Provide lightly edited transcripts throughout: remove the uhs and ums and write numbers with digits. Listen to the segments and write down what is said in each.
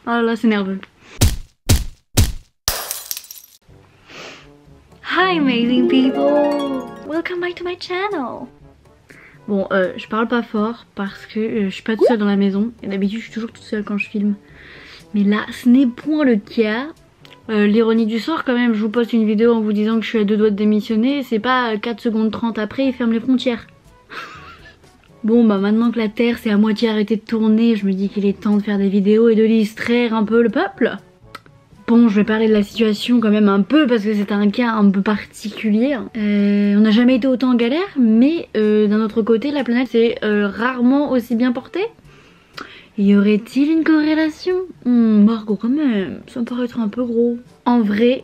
Ah là, c'est nerveux. Hi amazing people! Welcome back to my channel! Bon, je parle pas fort parce que je suis pas toute seule dans la maison. Et d'habitude, je suis toujours toute seule quand je filme. Mais là, ce n'est point le cas. L'ironie du sort quand même, je vous poste une vidéo en vous disant que je suis à 2 doigts de démissionner. C'est pas 4 secondes 30 après, ils ferment les frontières. Bon bah maintenant que la Terre s'est à moitié arrêtée de tourner, je me dis qu'il est temps de faire des vidéos et de distraire un peu le peuple. Bon, je vais parler de la situation quand même un peu parce que c'est un cas un peu particulier. On n'a jamais été autant en galère, mais d'un autre côté, la planète s'est rarement aussi bien portée. Y aurait-il une corrélation? Margot quand même, ça me paraît être un peu gros. En vrai,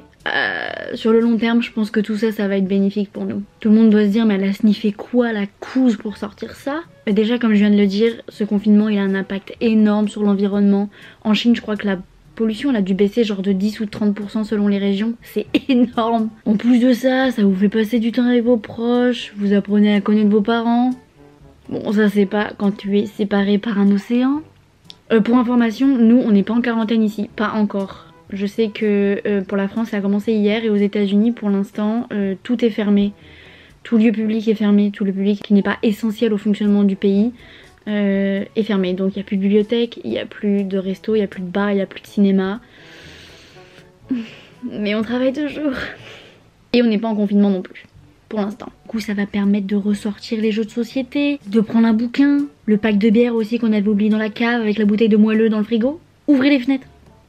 sur le long terme, je pense que tout ça, ça va être bénéfique pour nous. Tout le monde doit se dire, mais elle a sniffé quoi la couche pour sortir ça? Déjà, comme je viens de le dire, ce confinement, il a un impact énorme sur l'environnement. En Chine, je crois que la pollution, elle a dû baisser genre de 10 ou 30% selon les régions. C'est énorme. En plus de ça, ça vous fait passer du temps avec vos proches, vous apprenez à connaître vos parents. Bon, ça c'est pas quand tu es séparé par un océan. Pour information, nous on n'est pas en quarantaine ici, pas encore. Je sais que pour la France ça a commencé hier et aux États-Unis pour l'instant tout est fermé. Tout lieu public est fermé, tout le public qui n'est pas essentiel au fonctionnement du pays est fermé. Donc il n'y a plus de bibliothèque, il n'y a plus de resto, il n'y a plus de bar, il n'y a plus de cinéma. Mais on travaille toujours. Et on n'est pas en confinement non plus. Pour l'instant. Du coup ça va permettre de ressortir les jeux de société, de prendre un bouquin, le pack de bière aussi qu'on avait oublié dans la cave avec la bouteille de moelleux dans le frigo. Ouvrez les fenêtres,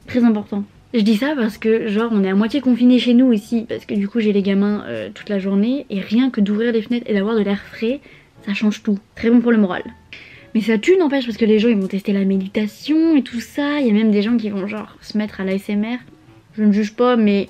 très important. Je dis ça parce que genre on est à moitié confinés chez nous ici parce que du coup j'ai les gamins toute la journée et rien que d'ouvrir les fenêtres et d'avoir de l'air frais, ça change tout. Très bon pour le moral. Mais ça tue n'empêche parce que les gens ils vont tester la méditation et tout ça, il y a même des gens qui vont genre se mettre à l'ASMR. Je ne juge pas mais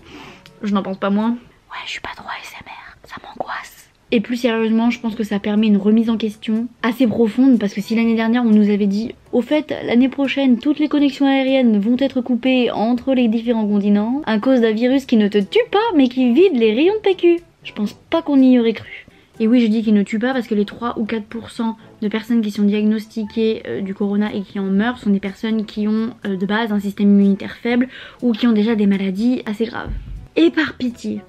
je n'en pense pas moins. Ouais je suis pas trop ASMR. Ça m'angoisse. Et plus sérieusement, je pense que ça permet une remise en question assez profonde parce que si l'année dernière on nous avait dit au fait l'année prochaine toutes les connexions aériennes vont être coupées entre les différents continents à cause d'un virus qui ne te tue pas mais qui vide les rayons de PQ. Je pense pas qu'on y aurait cru. Et oui je dis qu'il ne tue pas parce que les 3 ou 4% de personnes qui sont diagnostiquées du corona et qui en meurent sont des personnes qui ont de base un système immunitaire faible ou qui ont déjà des maladies assez graves. Et par pitié,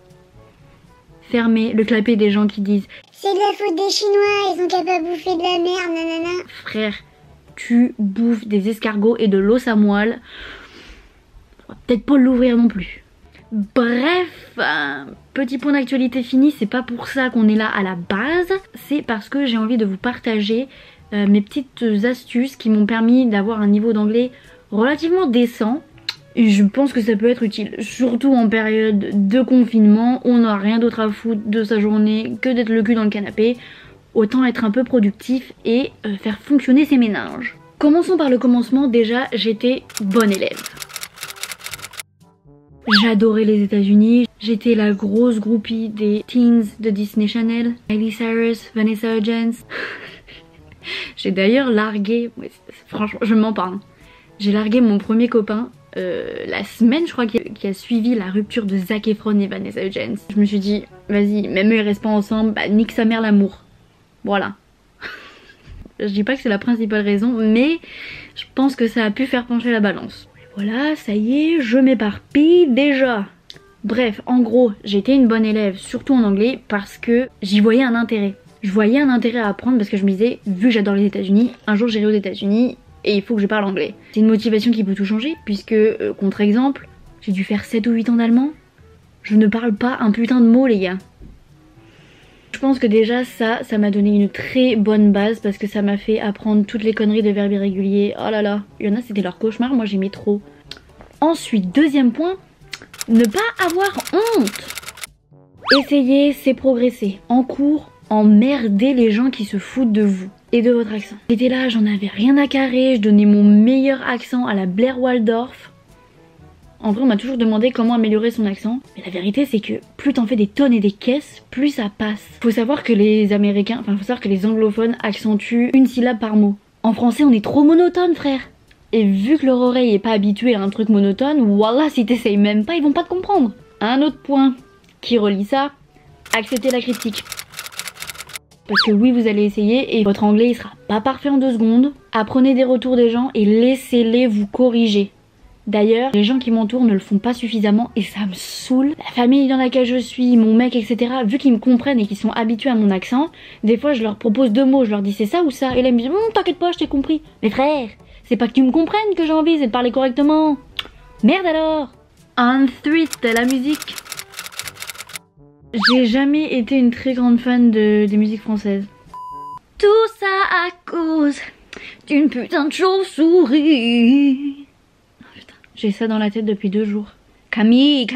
fermez le clapet des gens qui disent c'est de la faute des Chinois, ils sont capables de bouffer de la merde, nanana. Frère, tu bouffes des escargots et de l'os à moelle. On va peut-être pas l'ouvrir non plus. Bref, petit point d'actualité fini, c'est pas pour ça qu'on est là à la base, c'est parce que j'ai envie de vous partager mes petites astuces qui m'ont permis d'avoir un niveau d'anglais relativement décent. Et je pense que ça peut être utile, surtout en période de confinement, on n'a rien d'autre à foutre de sa journée que d'être le cul dans le canapé. Autant être un peu productif et faire fonctionner ses méninges. Commençons par le commencement, déjà j'étais bonne élève. J'adorais les États-Unis, j'étais la grosse groupie des teens de Disney Channel, Miley Cyrus, Vanessa Hudgens. J'ai d'ailleurs largué, franchement je m'en parle, j'ai largué mon premier copain la semaine je crois qui a suivi la rupture de Zac Efron et Vanessa Hudgens. Je me suis dit vas-y, même eux ils restent pas ensemble, bah nique sa mère l'amour. Voilà. Je dis pas que c'est la principale raison mais je pense que ça a pu faire pencher la balance. Et voilà, ça y est, je m'éparpille déjà. Bref, en gros, j'étais une bonne élève, surtout en anglais, parce que j'y voyais un intérêt. Je voyais un intérêt à apprendre parce que je me disais, vu que j'adore les États-Unis, un jour j'irai aux États-Unis et il faut que je parle anglais. C'est une motivation qui peut tout changer puisque, contre-exemple, j'ai dû faire 7 ou 8 ans d'allemand. Je ne parle pas un putain de mots les gars. Je pense que déjà ça m'a donné une très bonne base parce que ça m'a fait apprendre toutes les conneries de verbes irréguliers. Oh là là, il y en a c'était leur cauchemar, moi j'aimais trop. Ensuite, deuxième point, ne pas avoir honte. Essayer, c'est progresser. En cours, emmerder les gens qui se foutent de vous et de votre accent. J'étais là, j'en avais rien à carrer, je donnais mon meilleur accent à la Blair Waldorf. En vrai on m'a toujours demandé comment améliorer son accent, mais la vérité c'est que plus t'en fais des tonnes et des caisses, plus ça passe. Faut savoir que les américains, enfin faut savoir que les anglophones accentuent une syllabe par mot. En français on est trop monotone frère. Et vu que leur oreille est pas habituée à un truc monotone, voilà si t'essayes même pas ils vont pas te comprendre. Un autre point qui relie ça, accepter la critique. Parce que oui vous allez essayer et votre anglais il sera pas parfait en 2 secondes. Apprenez des retours des gens et laissez-les vous corriger. D'ailleurs, les gens qui m'entourent ne le font pas suffisamment et ça me saoule. La famille dans laquelle je suis, mon mec, etc. Vu qu'ils me comprennent et qu'ils sont habitués à mon accent, des fois je leur propose 2 mots, je leur dis c'est ça ou ça. Et là ils me disent t'inquiète pas, je t'ai compris. Mais frère, c'est pas que tu me comprennes que j'ai envie, c'est de parler correctement. Merde alors. Ensuite, la musique. J'ai jamais été une très grande fan des musiques françaises. Tout ça à cause d'une putain de chauve-souris. Oh, putain, j'ai ça dans la tête depuis 2 jours. Camille.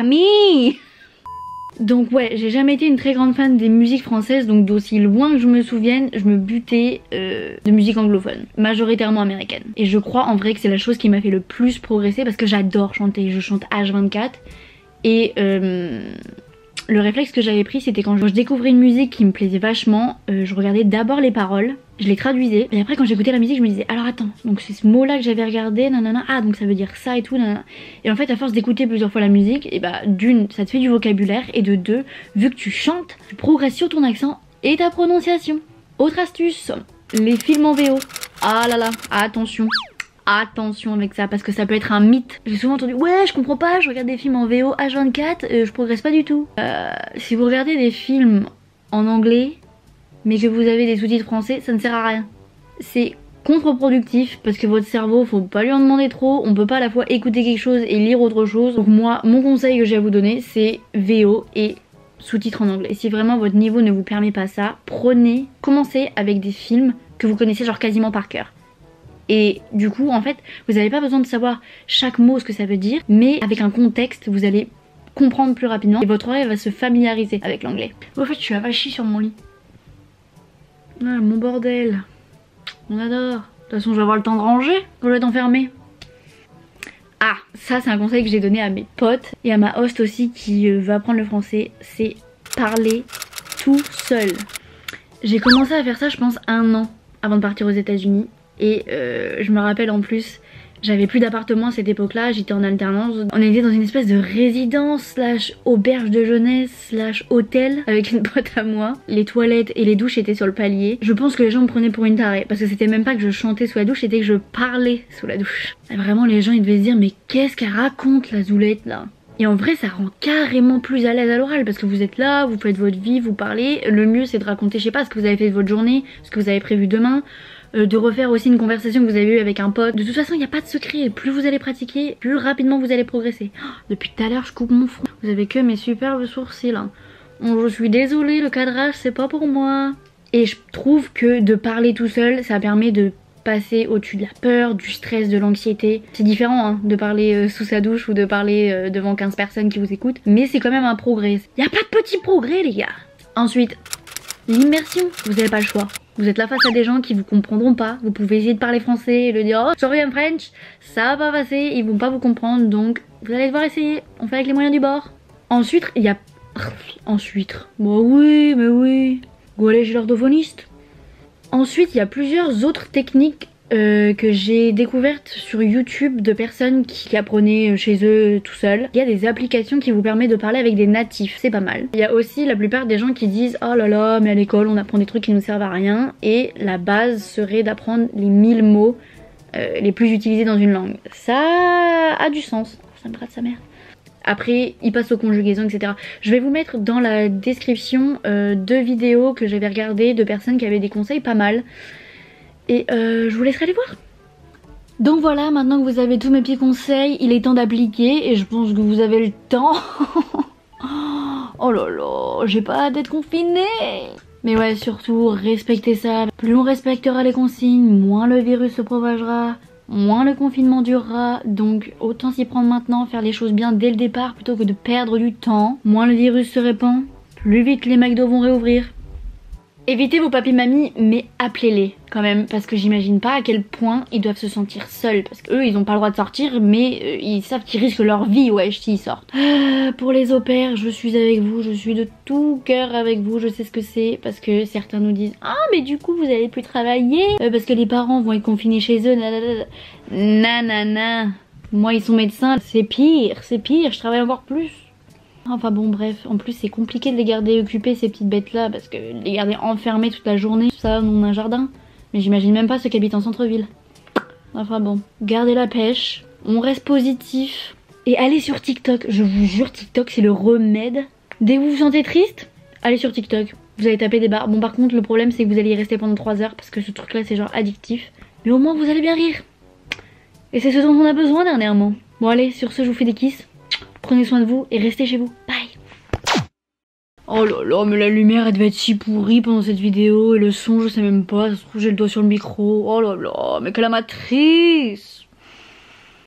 Donc ouais, j'ai jamais été une très grande fan des musiques françaises, donc d'aussi loin que je me souvienne, je me butais de musique anglophone, majoritairement américaine. Et je crois en vrai que c'est la chose qui m'a fait le plus progresser parce que j'adore chanter, je chante H24 et le réflexe que j'avais pris, c'était quand je découvrais une musique qui me plaisait vachement, je regardais d'abord les paroles, je les traduisais, et après quand j'écoutais la musique, je me disais alors attends, donc c'est ce mot là que j'avais regardé, nanana, ah donc ça veut dire ça et tout, nanana. Et en fait à force d'écouter plusieurs fois la musique, et bah d'une, ça te fait du vocabulaire, et de 2, vu que tu chantes, tu progresses sur ton accent et ta prononciation. Autre astuce, les films en VO. Ah là là, attention. Attention avec ça parce que ça peut être un mythe. J'ai souvent entendu ouais je comprends pas, je regarde des films en VO H24, je progresse pas du tout. Si vous regardez des films en anglais mais que vous avez des sous-titres français, ça ne sert à rien. C'est contre-productif parce que votre cerveau, faut pas lui en demander trop, on peut pas à la fois écouter quelque chose et lire autre chose. Donc moi, mon conseil que j'ai à vous donner, c'est VO et sous-titres en anglais. Et si vraiment votre niveau ne vous permet pas ça, commencez avec des films que vous connaissez genre quasiment par cœur. Et du coup en fait vous n'avez pas besoin de savoir chaque mot ce que ça veut dire, mais avec un contexte vous allez comprendre plus rapidement et votre oreille va se familiariser avec l'anglais. En fait je suis avachie sur mon lit. Ah, mon bordel. On adore. De toute façon je vais avoir le temps de ranger quand je vais être enfermée. Ah ça c'est un conseil que j'ai donné à mes potes et à ma host aussi qui veut apprendre le français, c'est parler tout seul. J'ai commencé à faire ça je pense 1 an avant de partir aux États-Unis. Et je me rappelle en plus, j'avais plus d'appartement à cette époque-là, j'étais en alternance. On était dans une espèce de résidence slash auberge de jeunesse slash hôtel avec une pote à moi. Les toilettes et les douches étaient sur le palier. Je pense que les gens me prenaient pour une tarée parce que c'était même pas que je chantais sous la douche, c'était que je parlais sous la douche. Et vraiment les gens ils devaient se dire mais qu'est-ce qu'elle raconte la Zoulette là? Et en vrai ça rend carrément plus à l'aise à l'oral parce que vous êtes là, vous faites votre vie, vous parlez. Le mieux c'est de raconter je sais pas ce que vous avez fait de votre journée, ce que vous avez prévu demain. De refaire aussi une conversation que vous avez eue avec un pote. De toute façon il n'y a pas de secret, plus vous allez pratiquer, plus rapidement vous allez progresser. Oh, depuis tout à l'heure je coupe mon front. Vous avez que mes superbes sourcils hein. Je suis désolée, le cadrage c'est pas pour moi. Et je trouve que de parler tout seul ça permet de passer au-dessus de la peur, du stress, de l'anxiété. C'est différent hein, de parler sous sa douche ou de parler devant 15 personnes qui vous écoutent, mais c'est quand même un progrès. Il n'y a pas de petit progrès les gars. Ensuite, l'immersion, vous n'avez pas le choix. Vous êtes là face à des gens qui vous comprendront pas. Vous pouvez essayer de parler français et le dire oh sorry I'm French, ça va pas passer, ils vont pas vous comprendre donc vous allez devoir essayer. On fait avec les moyens du bord. Ensuite il y a... Ensuite, bah oui mais oui, go aller chez l'orthophoniste. Ensuite il y a plusieurs autres techniques que j'ai découvertes sur YouTube de personnes qui apprenaient chez eux tout seuls. Il y a des applications qui vous permettent de parler avec des natifs, c'est pas mal. Il y a aussi la plupart des gens qui disent oh là là mais à l'école on apprend des trucs qui nous servent à rien et la base serait d'apprendre les 1000 mots les plus utilisés dans une langue. Ça a du sens, ça me gratte sa mère. Après, il passe aux conjugaisons, etc. Je vais vous mettre dans la description 2 vidéos que j'avais regardées de personnes qui avaient des conseils pas mal. Et je vous laisserai les voir. Donc voilà, maintenant que vous avez tous mes petits conseils, il est temps d'appliquer et je pense que vous avez le temps. Oh là là, j'ai pas hâte d'être confinée. Mais ouais, surtout, respectez ça. Plus on respectera les consignes, moins le virus se propagera, moins le confinement durera. Donc autant s'y prendre maintenant, faire les choses bien dès le départ plutôt que de perdre du temps. Moins le virus se répand, plus vite les McDo vont réouvrir. Évitez vos papis-mamies, mais appelez-les quand même, parce que j'imagine pas à quel point ils doivent se sentir seuls, parce qu'eux ils ont pas le droit de sortir, mais ils savent qu'ils risquent leur vie, wesh, s'ils sortent. Pour les au-pairs, je suis avec vous, je suis de tout cœur avec vous, je sais ce que c'est, parce que certains nous disent ah mais du coup vous allez plus travailler, parce que les parents vont être confinés chez eux, nanana. Moi ils sont médecins, c'est pire, je travaille encore plus. Enfin bon bref, en plus c'est compliqué de les garder occupés ces petites bêtes là parce que les garder enfermés toute la journée, ça on a un jardin. Mais j'imagine même pas ceux qui habitent en centre-ville. Enfin bon, gardez la pêche, On reste positif. Et allez sur TikTok, je vous jure, TikTok c'est le remède. Dès que vous vous sentez triste, allez sur TikTok. Vous allez taper des barres. Bon par contre le problème c'est que vous allez y rester pendant 3 heures parce que ce truc là c'est genre addictif. Mais au moins vous allez bien rire. Et c'est ce dont on a besoin dernièrement. Bon allez, sur ce je vous fais des kisses. Prenez soin de vous et restez chez vous. Bye. Oh là là, mais la lumière elle devait être si pourrie pendant cette vidéo. Et le son je sais même pas, ça se trouve j'ai le doigt sur le micro. Oh là là, mais quelle amatrice.